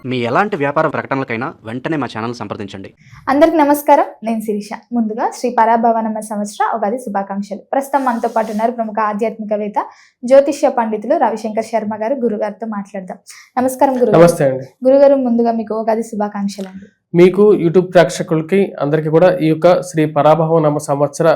మీ ఎలాంటి వ్యాపార ప్రకటనలకైనా వెంటనే మా ఛానల్ సంప్రదించండి. అందరికి నమస్కారం, నేను శిరీష. ముందుగా శ్రీ పరాభవనమ్మ సంవత్సర ఉగాది శుభాకాంక్షలు. ప్రస్తుతం మనతో పాటు ఉన్నారు ప్రముఖ ఆధ్యాత్మికవేత్త, జ్యోతిష్య పండితులు రవిశంకర్ శర్మ గారు. గురుగారితో మాట్లాడదాం. నమస్కారం గురుగారు. నమస్తే అండి. గురుగారు, ముందుగా మీకు ఉగాది శుభాకాంక్షలు అండి. మీకు యూట్యూబ్ ప్రేక్షకులకి అందరికీ కూడా ఈ యొక్క శ్రీ పరాభవనమ్మ సంవత్సర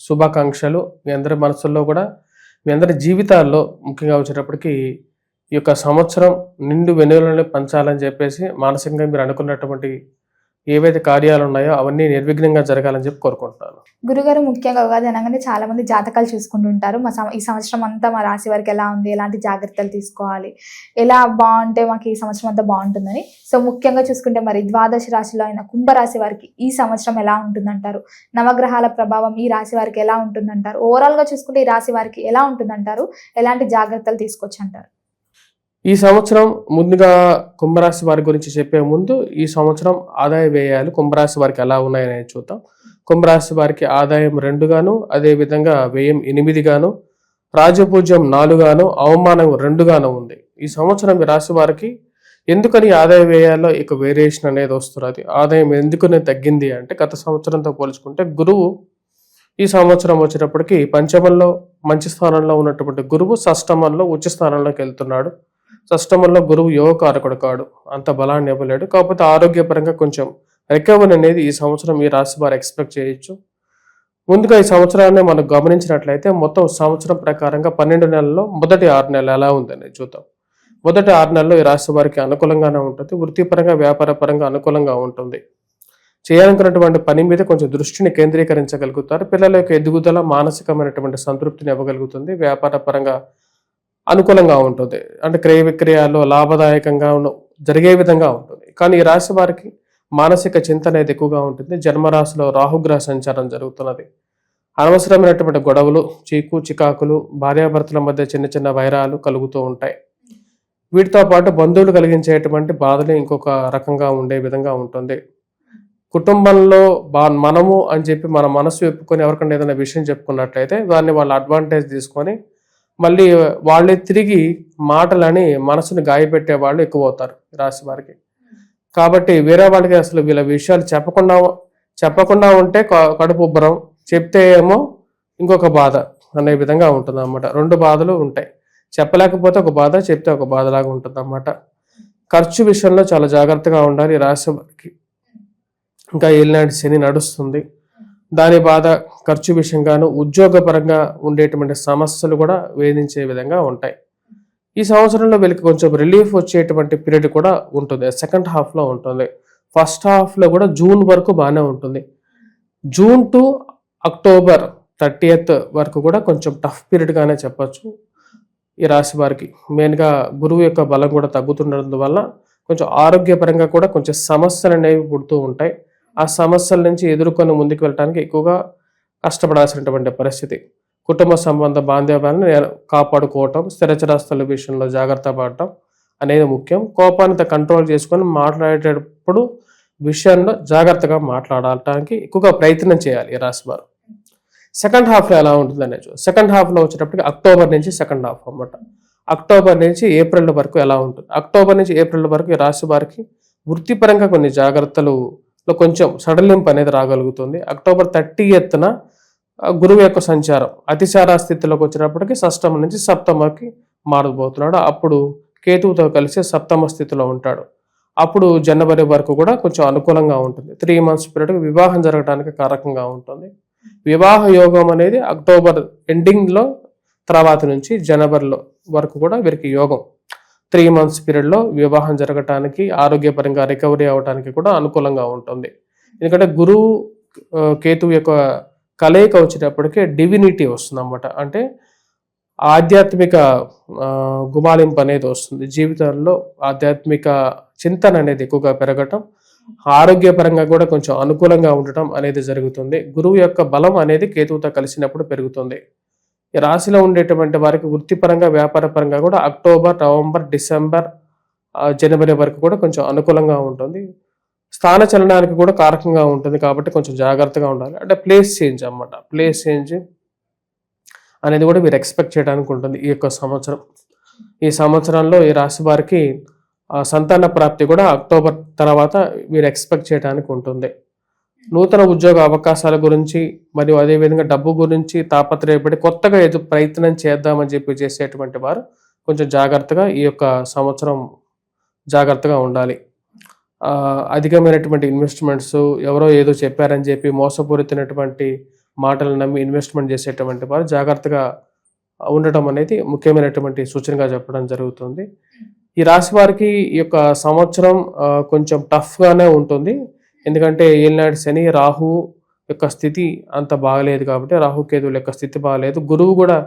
శుభాకాంక్షలు. మీ అందరి మనసుల్లో కూడా, మీ అందరి జీవితాల్లో ముఖ్యంగా వచ్చేటప్పటికి ఈ యొక్క సంవత్సరం నిండు వెన్నులని పంచాలని చెప్పేసి మానసికంగా మీరు అనుకున్నటువంటి ఏవైతే కార్యాలు ఉన్నాయో అవన్నీ నిర్విఘ్నంగా జరగాలని చెప్పి కోరుకుంటున్నాను. గురుగారు, ముఖ్యంగా ఉగాది అనగానే చాలా మంది జాతకాలు చూసుకుంటుంటారు. ఈ సంవత్సరం అంతా మా రాశి వారికి ఎలా ఉంది, ఎలాంటి జాగ్రత్తలు తీసుకోవాలి, ఎలా బాగుంటే మాకు ఈ సంవత్సరం అంతా బాగుంటుందని. సో ముఖ్యంగా చూసుకుంటే మరి ద్వాదశ రాశిలో అయిన కుంభరాశి వారికి ఈ సంవత్సరం ఎలా ఉంటుందంటారు? నవగ్రహాల ప్రభావం ఈ రాశి వారికి ఎలా ఉంటుందంటారు? ఓవరాల్ గా చూసుకుంటే ఈ రాశి వారికి ఎలా ఉంటుందంటారు? ఎలాంటి జాగ్రత్తలు తీసుకోవచ్చు అంటారు? ఈ సంవత్సరం ముందుగా కుంభరాశి వారి గురించి చెప్పే ముందు ఈ సంవత్సరం ఆదాయ వ్యయాలు కుంభరాశి వారికి ఎలా ఉన్నాయని చూద్దాం. కుంభరాశి వారికి ఆదాయం 2 గాను, అదేవిధంగా వ్యయం 8 గాను, రాజపూజ్యం 4 గాను, అవమానం 2 గాను ఉంది. ఈ సంవత్సరం ఈ రాశి వారికి ఎందుకని ఆదాయ వ్యయాల్లో ఇక వేరియేషన్ అనేది వస్తున్నది, ఆదాయం ఎందుకని తగ్గింది అంటే గత సంవత్సరంతో పోల్చుకుంటే గురువు ఈ సంవత్సరం వచ్చేటప్పటికి పంచమంలో మంచి స్థానంలో ఉన్నటువంటి గురువు షష్టమంలో ఉచ్చ స్థానంలోకి వెళ్తున్నాడు. షష్టమంలో గురువు యోగకారకుడు కాడు, అంత బలాన్ని ఇవ్వలేడు. కాకపోతే ఆరోగ్యపరంగా కొంచెం రికవరీ అనేది ఈ సంవత్సరం ఈ రాశి వారు ఎక్స్పెక్ట్ చేయొచ్చు. ముందుగా ఈ సంవత్సరాన్ని మనం గమనించినట్లయితే మొత్తం సంవత్సరం ప్రకారంగా 12 నెలల్లో మొదటి 6 నెలలు ఎలా ఉందని చూద్దాం. మొదటి 6 నెలల్లో ఈ రాశి వారికి అనుకూలంగానే ఉంటుంది. వృత్తిపరంగా వ్యాపార పరంగా అనుకూలంగా ఉంటుంది. చేయాలనుకున్నటువంటి పని మీద కొంచెం దృష్టిని కేంద్రీకరించగలుగుతారు. పిల్లల యొక్క ఎదుగుదల మానసికమైనటువంటి సంతృప్తిని ఇవ్వగలుగుతుంది. వ్యాపార పరంగా అనుకూలంగా ఉంటుంది. అంటే క్రయ విక్రయాల్లో లాభదాయకంగా జరిగే విధంగా ఉంటుంది. కానీ ఈ రాశి వారికి మానసిక చింత అనేది ఎక్కువగా ఉంటుంది. జన్మరాశిలో రాహుగ్రహ సంచారం జరుగుతున్నది. అనవసరమైనటువంటి గొడవలు, చికాకులు, భార్యాభర్తల మధ్య చిన్న చిన్న వైరాలు కలుగుతూ ఉంటాయి. వీటితో పాటు బంధువులు కలిగించేటువంటి బాధలు ఇంకొక రకంగా ఉండే విధంగా ఉంటుంది. కుటుంబంలో మనము అని చెప్పి మన మనసు చెప్పుకొని ఎవరికైనా ఏదైనా విషయం చెప్పుకున్నట్లయితే దాన్ని వాళ్ళు అడ్వాంటేజ్ తీసుకొని మళ్ళీ వాళ్ళే తిరిగి మాటలని మనసుని గాయపెట్టే వాళ్ళు ఎక్కువ అవుతారు రాశి వారికి. కాబట్టి వేరే వాళ్ళకి అసలు వీళ్ళ విషయాలు చెప్పకుండా ఉంటే కడుపు ఉబ్బరం, చెప్తే ఏమో ఇంకొక బాధ అనే విధంగా ఉంటుంది అన్నమాట. 2 బాధలు ఉంటాయి. చెప్పలేకపోతే ఒక బాధ, చెప్తే ఒక బాధలాగా ఉంటుంది అన్నమాట. ఖర్చు విషయంలో చాలా జాగ్రత్తగా ఉండాలి రాశి వారికి. ఇంకా ఏలినాటి శని నడుస్తుంది, దాని బాధ ఖర్చు విషయంగాను ఉద్యోగపరంగా ఉండేటువంటి సమస్యలు కూడా వేధించే విధంగా ఉంటాయి. ఈ సంవత్సరంలో వీళ్ళకి కొంచెం రిలీఫ్ వచ్చేటువంటి పీరియడ్ కూడా ఉంటుంది. సెకండ్ హాఫ్లో ఉంటుంది. ఫస్ట్ హాఫ్లో కూడా జూన్ వరకు బాగానే ఉంటుంది. జూన్ టు అక్టోబర్ 30th వరకు కూడా కొంచెం టఫ్ పీరియడ్గానే చెప్పచ్చు ఈ రాశి వారికి. మెయిన్గా గురువు యొక్క బలం కూడా తగ్గుతుండడం వల్ల కొంచెం ఆరోగ్యపరంగా కూడా కొంచెం సమస్యలు అనేవి పుడుతూ ఉంటాయి. ఆ సమస్యల నుంచి ఎదుర్కొని ముందుకు వెళ్ళడానికి ఎక్కువగా కష్టపడాల్సినటువంటి పరిస్థితి. కుటుంబ సంబంధ బాంధవ్యాలను కాపాడుకోవటం, స్థిరచరాస్తుల విషయంలో జాగ్రత్త పడటం అనేది ముఖ్యం. కోపాన్ని కంట్రోల్ చేసుకొని మాట్లాడేటప్పుడు విషయంలో జాగ్రత్తగా మాట్లాడటానికి ఎక్కువగా ప్రయత్నం చేయాలి ఈ రాశి వారు. సెకండ్ హాఫ్లో ఎలా ఉంటుంది అనేది సెకండ్ హాఫ్లో వచ్చేటప్పటికి అక్టోబర్ నుంచి సెకండ్ హాఫ్ అన్నమాట. అక్టోబర్ నుంచి ఏప్రిల్ వరకు ఎలా ఉంటుంది? అక్టోబర్ నుంచి ఏప్రిల్ వరకు ఈ రాశి వారికి వృత్తిపరంగా కొన్ని జాగ్రత్తలు కొంచెం సడలింపు అనేది రాగలుగుతుంది. అక్టోబర్ 30th గురువు యొక్క సంచారం అతిచార స్థితిలోకి వచ్చినప్పటికీ షష్టమ నుంచి సప్తమకి మారబోతున్నాడు. అప్పుడు కేతువుతో కలిసి సప్తమ స్థితిలో ఉంటాడు. అప్పుడు జనవరి వరకు కూడా కొంచెం అనుకూలంగా ఉంటుంది. 3 months పీరియడ్ వివాహం జరగడానికి కారకంగా ఉంటుంది. వివాహ యోగం అనేది అక్టోబర్ ఎండింగ్లో తర్వాత నుంచి జనవరిలో వరకు కూడా వీరికి యోగం. 3 months పీరియడ్లో వివాహం జరగటానికి, ఆరోగ్యపరంగా రికవరీ అవడానికి కూడా అనుకూలంగా ఉంటుంది. ఎందుకంటే గురువు కేతువు యొక్క కలయిక వచ్చేటప్పటికే డివినిటీ వస్తుంది అన్నమాట. అంటే ఆధ్యాత్మిక గుమాలింపు అనేది వస్తుంది. జీవితంలో ఆధ్యాత్మిక చింతన అనేది ఎక్కువగా పెరగటం, ఆరోగ్యపరంగా కూడా కొంచెం అనుకూలంగా ఉండటం అనేది జరుగుతుంది. గురువు యొక్క బలం అనేది కేతువుతో కలిసినప్పుడు పెరుగుతుంది. ఈ రాశిలో ఉండేటువంటి వారికి వృత్తిపరంగా వ్యాపార పరంగా కూడా అక్టోబర్, నవంబర్, డిసెంబర్, జనవరి వరకు కూడా కొంచెం అనుకూలంగా ఉంటుంది. స్థాన చలనానికి కూడా కారకంగా ఉంటుంది. కాబట్టి కొంచెం జాగ్రత్తగా ఉండాలి. అంటే ప్లేస్ చేంజ్ అన్నమాట. ప్లేస్ చేంజ్ అనేది కూడా మీరు ఎక్స్పెక్ట్ చేయడానికి ఉంటుంది ఈ యొక్క సంవత్సరం. ఈ సంవత్సరంలో ఈ రాశి వారికి సంతాన ప్రాప్తి కూడా అక్టోబర్ తర్వాత మీరు ఎక్స్పెక్ట్ చేయడానికి ఉంటుంది. నూతన ఉద్యోగ అవకాశాల గురించి మరియు అదేవిధంగా డబ్బు గురించి తాపత్రయపడి కొత్తగా ఏదో ప్రయత్నం చేద్దామని చెప్పి చేసేటువంటి వారు కొంచెం జాగ్రత్తగా ఈ యొక్క సంవత్సరం జాగ్రత్తగా ఉండాలి. అధికమైనటువంటి ఇన్వెస్ట్మెంట్స్, ఎవరో ఏదో చెప్పారని చెప్పి మోసపూరితమైనటువంటి మాటలు నమ్మి ఇన్వెస్ట్మెంట్ చేసేటువంటి వారు జాగ్రత్తగా ఉండటం అనేది ముఖ్యమైనటువంటి సూచనగా చెప్పడం జరుగుతుంది. ఈ రాశి వారికి ఈ యొక్క సంవత్సరం కొంచెం టఫ్గానే ఉంటుంది. ఎందుకంటే ఏలినాటి శని, రాహు యొక్క స్థితి అంత బాగలేదు కాబట్టి, రాహుకేతువుల యొక్క స్థితి బాగలేదు. గురువు కూడా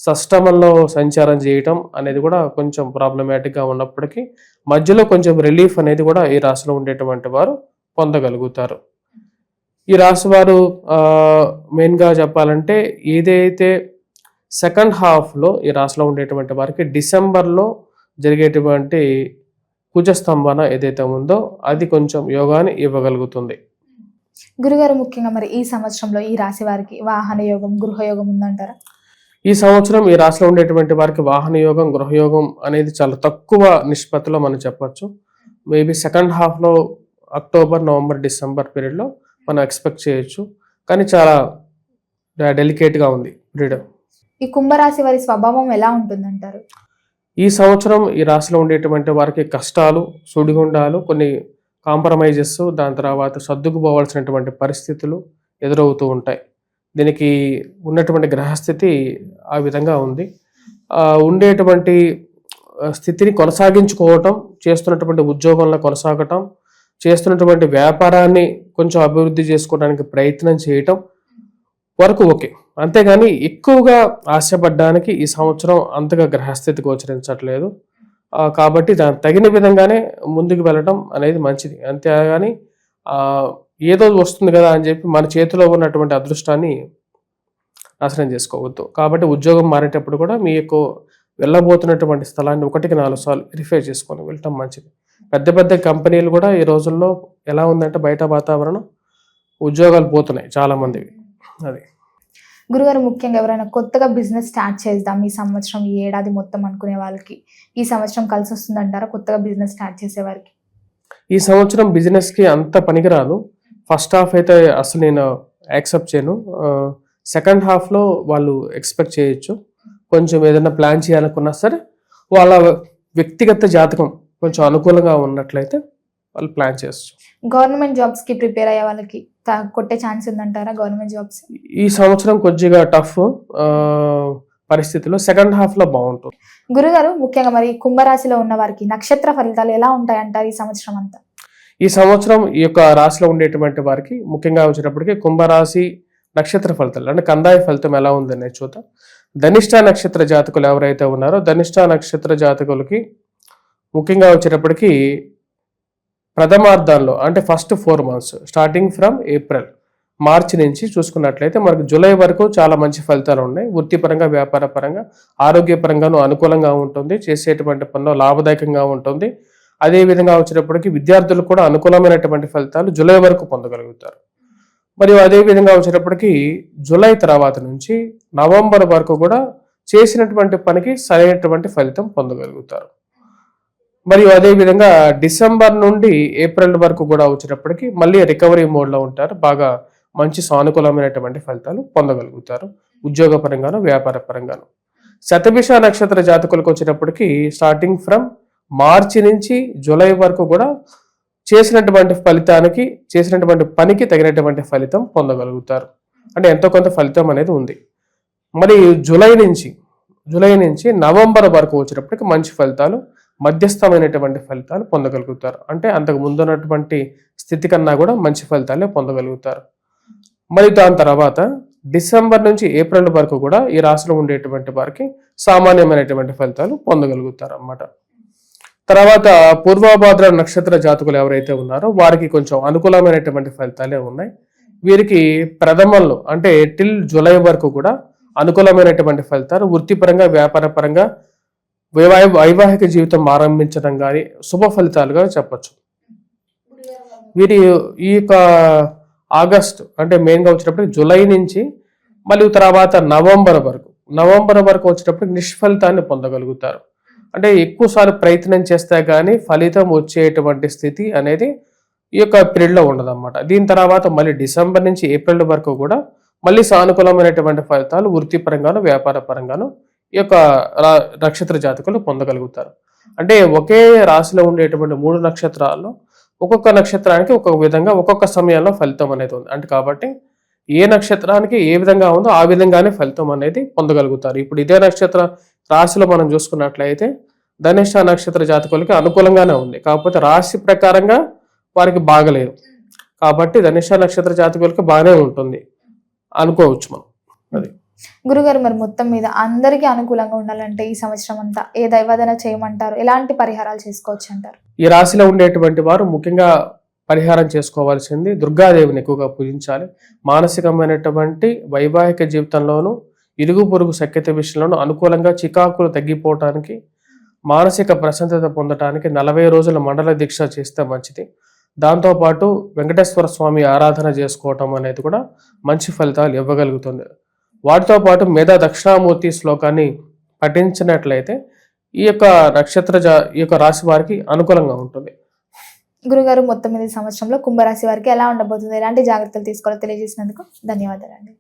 షష్టమంలో సంచారం చేయటం అనేది కూడా కొంచెం ప్రాబ్లమాటిక్గా ఉన్నప్పటికీ మధ్యలో కొంచెం రిలీఫ్ అనేది కూడా ఈ రాశిలో ఉండేటువంటి వారు పొందగలుగుతారు. ఈ రాశి వారు మెయిన్గా చెప్పాలంటే ఏదైతే సెకండ్ హాఫ్లో ఈ రాశిలో ఉండేటువంటి వారికి డిసెంబర్లో జరిగేటువంటి కుజస్తంభన ఏదైతే ఉందో అది కొంచెం యోగాన్ని ఇవ్వగలుగుతుంది. గురుగారు, ముఖ్యంగా మరి ఈ సంవత్సరంలో ఈ రాశి వారికి వాహన యోగం, గృహయోగం ఉందంటారా? ఈ సంవత్సరం ఈ రాశిలో ఉండేటువంటి వారికి వాహన యోగం, గృహయోగం అనేది చాలా తక్కువ నిష్పత్తిలో మనం చెప్పొచ్చు. మేబీ సెకండ్ హాఫ్లో అక్టోబర్, నవంబర్, డిసెంబర్ పీరియడ్లో మనం ఎక్స్పెక్ట్ చేయొచ్చు. కానీ చాలా డెలికేట్గా ఉంది పీరియడ్. ఈ కుంభరాశి వారి స్వభావం ఎలా ఉంటుందంటారు? ఈ సంవత్సరం ఈ రాశిలో ఉండేటువంటి వారికి కష్టాలు, సుడిగుండాలు, కొన్ని కాంప్రమైజెస్, దాని తర్వాత సర్దుకుపోవాల్సినటువంటి పరిస్థితులు ఎదురవుతూ ఉంటాయి. దీనికి ఉన్నటువంటి గ్రహస్థితి ఆ విధంగా ఉంది. ఉండేటువంటి స్థితిని కొనసాగించుకోవటం, చేస్తున్నటువంటి ఉద్యోగంలో కొనసాగటం, చేస్తున్నటువంటి వ్యాపారాన్ని కొంచెం అభివృద్ధి చేసుకోవడానికి ప్రయత్నం చేయటం వరకు ఓకే. అంతేగాని ఎక్కువగా ఆశపడడానికి ఈ సంవత్సరం అంతగా గ్రహస్థితి గోచరించట్లేదు. కాబట్టి దానికి తగిన విధంగానే ముందుకు వెళ్ళడం అనేది మంచిది. అంతేగాని ఏదో వస్తుంది కదా అని చెప్పి మన చేతిలో ఉన్నటువంటి అదృష్టాన్ని నాశనం చేసుకోవద్దు. కాబట్టి ఉద్యోగం మారేటప్పుడు కూడా మీ యొక్క వెళ్ళబోతున్నటువంటి స్థలాన్ని 1-4 సార్లు వెరిఫై చేసుకొని వెళ్ళటం మంచిది. పెద్ద పెద్ద కంపెనీలు కూడా ఈ రోజుల్లో ఎలా ఉందంటే బయట వాతావరణం ఉద్యోగాలు పోతున్నాయి చాలా మందివి. అది గురుగారు, ముఖ్యంగా ఎవరైనా కొత్తగా బిజినెస్ స్టార్ట్ చేద్దాం ఈ సంవత్సరం, ఈ ఏడాది మొత్తం అనుకునే వాళ్ళకి ఈ సంవత్సరం కలిసి వస్తుందంటారా? కొత్తగా బిజినెస్ స్టార్ట్ చేసే వారికి ఈ సంవత్సరం బిజినెస్కి అంత పనికిరాదు. ఫస్ట్ హాఫ్ అయితే అసలు నేను యాక్సెప్ట్ చేయను. సెకండ్ హాఫ్లో వాళ్ళు ఎక్స్పెక్ట్ చేయొచ్చు. కొంచెం ఏదైనా ప్లాన్ చేయాలనుకున్నా సరే వాళ్ళ వ్యక్తిగత జాతకం కొంచెం అనుకూలంగా ఉన్నట్లయితే వాళ్ళు ప్లాన్ చేయొచ్చు. గవర్నమెంట్ జాబ్స్ కి ప్రిపేర్ అయ్యే వాళ్ళకి కొట్టే ఛాన్స్ ఉందంటారా? గవర్నమెంట్ జాబ్స్ ఈ సంవత్సరం కొద్దిగా టఫ్ పరిస్థితిలో సెకండ్ హాఫ్ లో బాగుంటుంది. గురుగారు, ముఖ్యంగా మరి కుంభరాశిలో ఉన్న వారికి నక్షత్ర ఫలితాలు ఎలా ఉంటాయి అంటారు ఈ సంవత్సరం అంతా? ఈ సంవత్సరం ఈ యొక్క రాశిలో ఉండేటువంటి వారికి ముఖ్యంగా వచ్చేటప్పటికి కుంభరాశి నక్షత్ర ఫలితాలు అంటే కందాయ ఫలితం ఎలా ఉందనేది చూద్దాం. ధనిష్ట నక్షత్ర జాతకులు ఎవరైతే ఉన్నారో ధనిష్ట నక్షత్ర జాతకులకి ముఖ్యంగా వచ్చేటప్పటికి ప్రథమార్థంలో అంటే first 4 months starting from April, మార్చి నుంచి చూసుకున్నట్లయితే మనకు జూలై వరకు చాలా మంచి ఫలితాలు ఉన్నాయి. వృత్తిపరంగా, వ్యాపార పరంగా, ఆరోగ్యపరంగాను అనుకూలంగా ఉంటుంది. చేసేటువంటి పనిలో లాభదాయకంగా ఉంటుంది. అదేవిధంగా వచ్చేటప్పటికి విద్యార్థులకు కూడా అనుకూలమైనటువంటి ఫలితాలు జూలై వరకు పొందగలుగుతారు. మరియు అదేవిధంగా వచ్చేటప్పటికి జూలై తర్వాత నుంచి నవంబర్ వరకు కూడా చేసినటువంటి పనికి సరైనటువంటి ఫలితం పొందగలుగుతారు. మరియు అదేవిధంగా డిసెంబర్ నుండి ఏప్రిల్ వరకు కూడా వచ్చేటప్పటికి మళ్ళీ రికవరీ మోడ్లో ఉంటారు. బాగా మంచి సానుకూలమైనటువంటి ఫలితాలు పొందగలుగుతారు ఉద్యోగ పరంగాను, వ్యాపార పరంగాను. శతభిష నక్షత్ర జాతకులకు వచ్చేటప్పటికి స్టార్టింగ్ ఫ్రమ్ మార్చి నుంచి జూలై వరకు కూడా చేసినటువంటి ఫలితానికి, చేసినటువంటి పనికి తగినటువంటి ఫలితం పొందగలుగుతారు. అంటే ఎంతో కొంత ఫలితం అనేది ఉంది. మరి జూలై నుంచి నవంబర్ వరకు వచ్చేటప్పటికి మంచి ఫలితాలు, మధ్యస్థమైనటువంటి ఫలితాలు పొందగలుగుతారు. అంటే అంతకు ముందు ఉన్నటువంటి స్థితి కన్నా కూడా మంచి ఫలితాలే పొందగలుగుతారు. మరి దాని తర్వాత డిసెంబర్ నుంచి ఏప్రిల్ వరకు కూడా ఈ రాశిలో ఉండేటువంటి వారికి సామాన్యమైనటువంటి ఫలితాలు పొందగలుగుతారు అన్నమాట. తర్వాత పూర్వభాద్ర నక్షత్ర జాతకులు ఎవరైతే ఉన్నారో వారికి కొంచెం అనుకూలమైనటువంటి ఫలితాలే ఉన్నాయి. వీరికి ప్రథమంలో అంటే టిల్ జూలై వరకు కూడా అనుకూలమైనటువంటి ఫలితాలు, వృత్తిపరంగా, వ్యాపార పరంగా, వైవాహిక జీవితం ఆరంభించడం కానీ శుభ ఫలితాలుగా చెప్పచ్చు. వీరి ఈ యొక్క ఆగస్టు అంటే మెయిన్గా వచ్చేటప్పటికి జూలై నుంచి మళ్ళీ తర్వాత నవంబర్ వరకు వచ్చేటప్పటికి నిష్ఫలితాన్ని పొందగలుగుతారు. అంటే ఎక్కువసార్లు ప్రయత్నం చేస్తే కానీ ఫలితం వచ్చేటువంటి స్థితి అనేది ఈ యొక్క పీరియడ్లో ఉండదన్నమాట. దీని తర్వాత మళ్ళీ డిసెంబర్ నుంచి ఏప్రిల్ వరకు కూడా మళ్ళీ సానుకూలమైనటువంటి ఫలితాలు వృత్తిపరంగాను వ్యాపార పరంగాను ఈ యొక్క నక్షత్ర జాతకులు పొందగలుగుతారు. అంటే ఒకే రాశిలో ఉండేటువంటి 3 నక్షత్రాల్లో ఒక్కొక్క నక్షత్రానికి ఒక్కొక్క విధంగా ఒక్కొక్క సమయంలో ఫలితం అనేది ఉంది. అంటే కాబట్టి ఏ నక్షత్రానికి ఏ విధంగా ఉందో ఆ విధంగానే ఫలితం అనేది పొందగలుగుతారు. ఇప్పుడు ఇదే నక్షత్ర రాశిలో మనం చూసుకున్నట్లయితే ధనిష్ట నక్షత్ర జాతకులకి అనుకూలంగానే ఉంది, కాకపోతే రాశి ప్రకారంగా వారికి బాగలేదు. కాబట్టి ధనిష్ట నక్షత్ర జాతకులకి బాగానే ఉంటుంది అనుకోవచ్చు మనం. అది గురుగారు, మరి మొత్తం మీద అందరికీ అనుకూలంగా ఉండాలంటే ఈ సంవత్సరం అంతా ఏ దైవాదన చేయమంటారు? ఎలాంటి పరిహారాలు చేసుకోవచ్చు అంటారు? ఈ రాశిలో ఉండేటువంటి వారు ముఖ్యంగా పరిహారం చేసుకోవాల్సింది దుర్గాదేవిని ఎక్కువగా పూజించాలి. మానసికమైనటువంటి వైవాహిక జీవితంలోనూ ఇరుగు పొరుగు సఖ్యత విషయంలోనూ అనుకూలంగా చికాకులు తగ్గిపోవటానికి, మానసిక ప్రశాంతత పొందటానికి 40 రోజుల మండల దీక్ష చేస్తే మంచిది. దాంతోపాటు వెంకటేశ్వర స్వామి ఆరాధన చేసుకోవటం అనేది కూడా మంచి ఫలితాలు ఇవ్వగలుగుతుంది. వాటితో పాటు మేధా దక్షిణామూర్తి శ్లోకాన్ని పఠించినట్లయితే ఈ యొక్క ఈ యొక్క రాశి వారికి అనుకూలంగా ఉంటుంది. గురుగారు, మొత్తం మీద ఈ సంవత్సరంలో కుంభరాశి వారికి ఎలా ఉండబోతుంది, ఎలాంటి జాగ్రత్తలు తీసుకోవాలో తెలియజేసినందుకు ధన్యవాదాలండి.